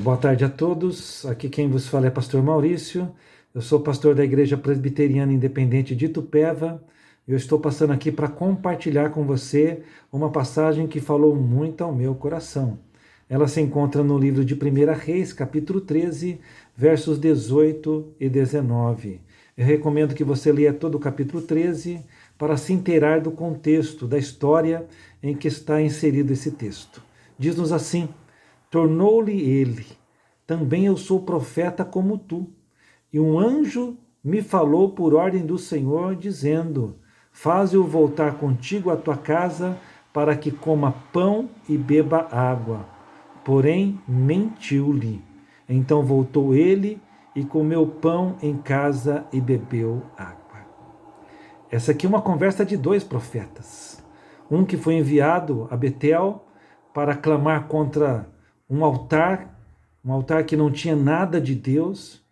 Boa tarde a todos. Aqui quem vos fala é pastor Maurício. Eu sou pastor da Igreja Presbiteriana Independente de Itupeva. Eu estou passando aqui para compartilhar com você uma passagem que falou muito ao meu coração. Ela se encontra no livro de 1 Reis, capítulo 13, versos 18 e 19. Eu recomendo que você leia todo o capítulo 13 para se inteirar do contexto, da história em que está inserido esse texto. Diz-nos assim: tornou-lhe ele: também eu sou profeta como tu. E um anjo me falou por ordem do Senhor, dizendo: faze-o voltar contigo à tua casa, para que coma pão e beba água. Porém, mentiu-lhe. Então voltou ele e comeu pão em casa e bebeu água. Essa aqui é uma conversa de dois profetas. Um que foi enviado a Betel para clamar contra um altar que não tinha nada de Deus,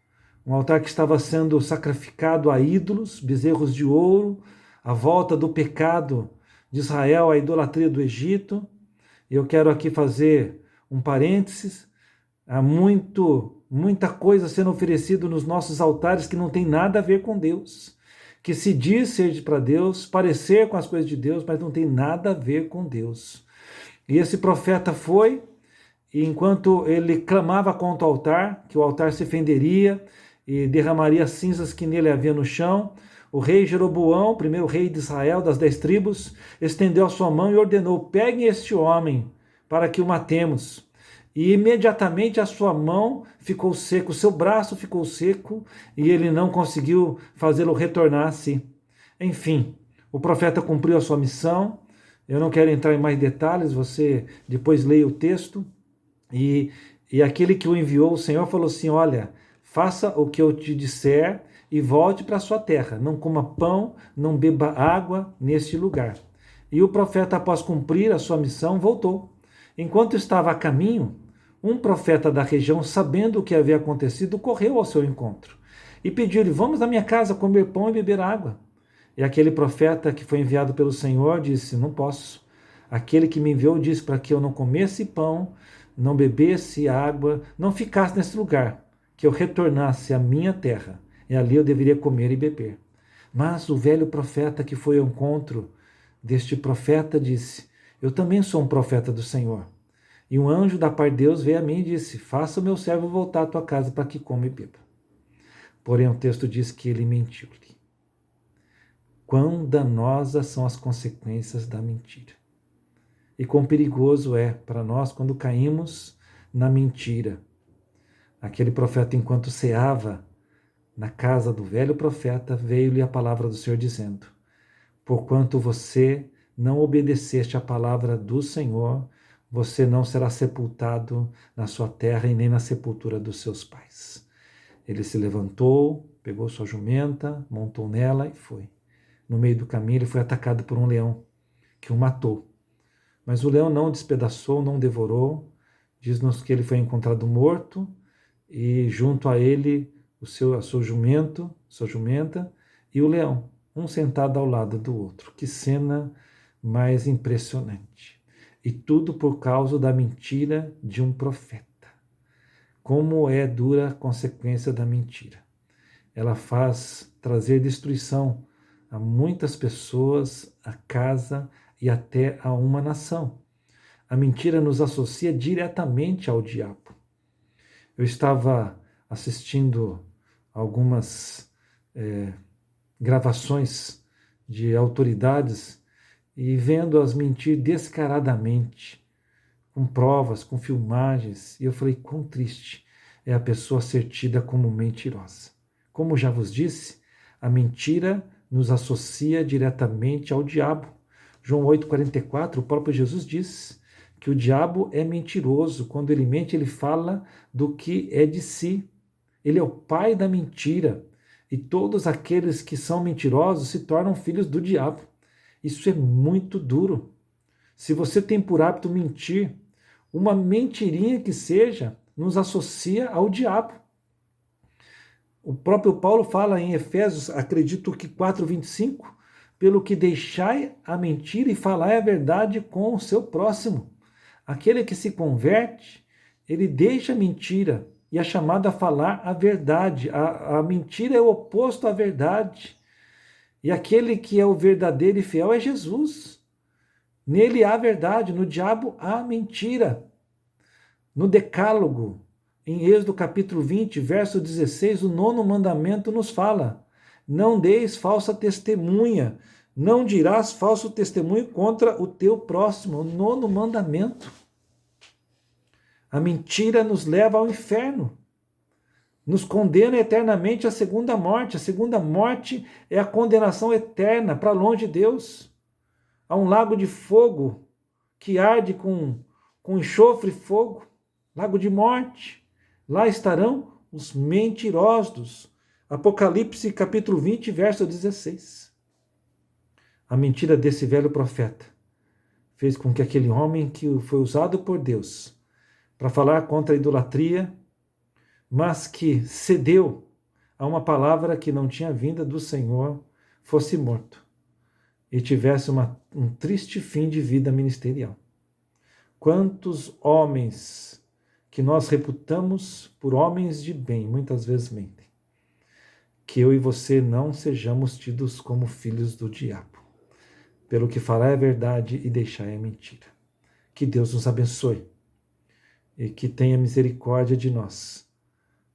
um altar que estava sendo sacrificado a ídolos, bezerros de ouro, à volta do pecado de Israel, a idolatria do Egito. Eu quero aqui fazer um parênteses. Há muita coisa sendo oferecida nos nossos altares que não tem nada a ver com Deus, que se diz ser para Deus, parecer com as coisas de Deus, mas não tem nada a ver com Deus. E esse profeta foi, e enquanto ele clamava contra o altar, que o altar se fenderia e derramaria cinzas que nele havia no chão, o rei Jeroboão, primeiro rei de Israel, das 10 tribos, estendeu a sua mão e ordenou: peguem este homem para que o matemos. E imediatamente a sua mão ficou seca, o seu braço ficou seco, e ele não conseguiu fazê-lo retornar a si. Enfim, o profeta cumpriu a sua missão. Eu não quero entrar em mais detalhes, você depois leia o texto. E aquele que o enviou, o Senhor, falou assim: olha, faça o que eu te disser e volte para a sua terra. Não coma pão, não beba água neste lugar. E o profeta, após cumprir a sua missão, voltou. Enquanto estava a caminho, um profeta da região, sabendo o que havia acontecido, correu ao seu encontro e pediu-lhe: vamos na minha casa comer pão e beber água. E aquele profeta que foi enviado pelo Senhor disse: não posso. Aquele que me enviou disse para que eu não comesse pão, não bebesse água, não ficasse nesse lugar, que eu retornasse à minha terra, e ali eu deveria comer e beber. Mas o velho profeta que foi ao encontro deste profeta disse: eu também sou um profeta do Senhor. E um anjo da parte de Deus veio a mim e disse: faça o meu servo voltar à tua casa para que coma e beba. Porém o texto diz que ele mentiu-lhe. Quão danosas são as consequências da mentira. E quão perigoso é para nós quando caímos na mentira. Aquele profeta, enquanto ceava na casa do velho profeta, veio-lhe a palavra do Senhor dizendo: porquanto você não obedeceste à palavra do Senhor, você não será sepultado na sua terra e nem na sepultura dos seus pais. Ele se levantou, pegou sua jumenta, montou nela e foi. No meio do caminho ele foi atacado por um leão, que o matou. Mas o leão não o despedaçou, não o devorou. Diz-nos que ele foi encontrado morto e junto a ele a sua jumenta e o leão, um sentado ao lado do outro. Que cena mais impressionante. E tudo por causa da mentira de um profeta. Como é dura a consequência da mentira. Ela faz trazer destruição a muitas pessoas, a casa e até a uma nação. A mentira nos associa diretamente ao diabo. Eu estava assistindo algumas gravações de autoridades e vendo-as mentir descaradamente, com provas, com filmagens, e eu falei: quão triste é a pessoa ser tida como mentirosa. Como já vos disse, a mentira nos associa diretamente ao diabo. João 8,44, o próprio Jesus diz que o diabo é mentiroso. Quando ele mente, ele fala do que é de si. Ele é o pai da mentira. E todos aqueles que são mentirosos se tornam filhos do diabo. Isso é muito duro. Se você tem por hábito mentir, uma mentirinha que seja, nos associa ao diabo. O próprio Paulo fala em Efésios, acredito que 4,25, pelo que deixai a mentira e falai a verdade com o seu próximo. Aquele que se converte, ele deixa a mentira e é chamado a falar a verdade. A mentira é o oposto à verdade. E aquele que é o verdadeiro e fiel é Jesus. Nele há verdade, no diabo há mentira. No Decálogo, em Êxodo capítulo 20, verso 16, o 9º mandamento nos fala: não deis falsa testemunha, não dirás falso testemunho contra o teu próximo. O 9º mandamento. A mentira nos leva ao inferno, nos condena eternamente à segunda morte. A segunda morte é a condenação eterna para longe de Deus. Há um lago de fogo que arde com enxofre e fogo, lago de morte. Lá estarão os mentirosos. Apocalipse capítulo 20, verso 16. A mentira desse velho profeta fez com que aquele homem que foi usado por Deus para falar contra a idolatria, mas que cedeu a uma palavra que não tinha vinda do Senhor, fosse morto e tivesse um triste fim de vida ministerial. Quantos homens que nós reputamos por homens de bem, muitas vezes mentem. Que eu e você não sejamos tidos como filhos do diabo, pelo que falar é verdade e deixar é mentira. Que Deus nos abençoe e que tenha misericórdia de nós,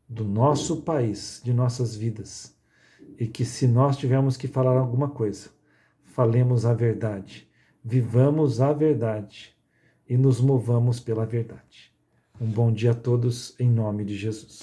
do nosso país, de nossas vidas, e que se nós tivermos que falar alguma coisa, falemos a verdade, vivamos a verdade e nos movamos pela verdade. Um bom dia a todos, em nome de Jesus.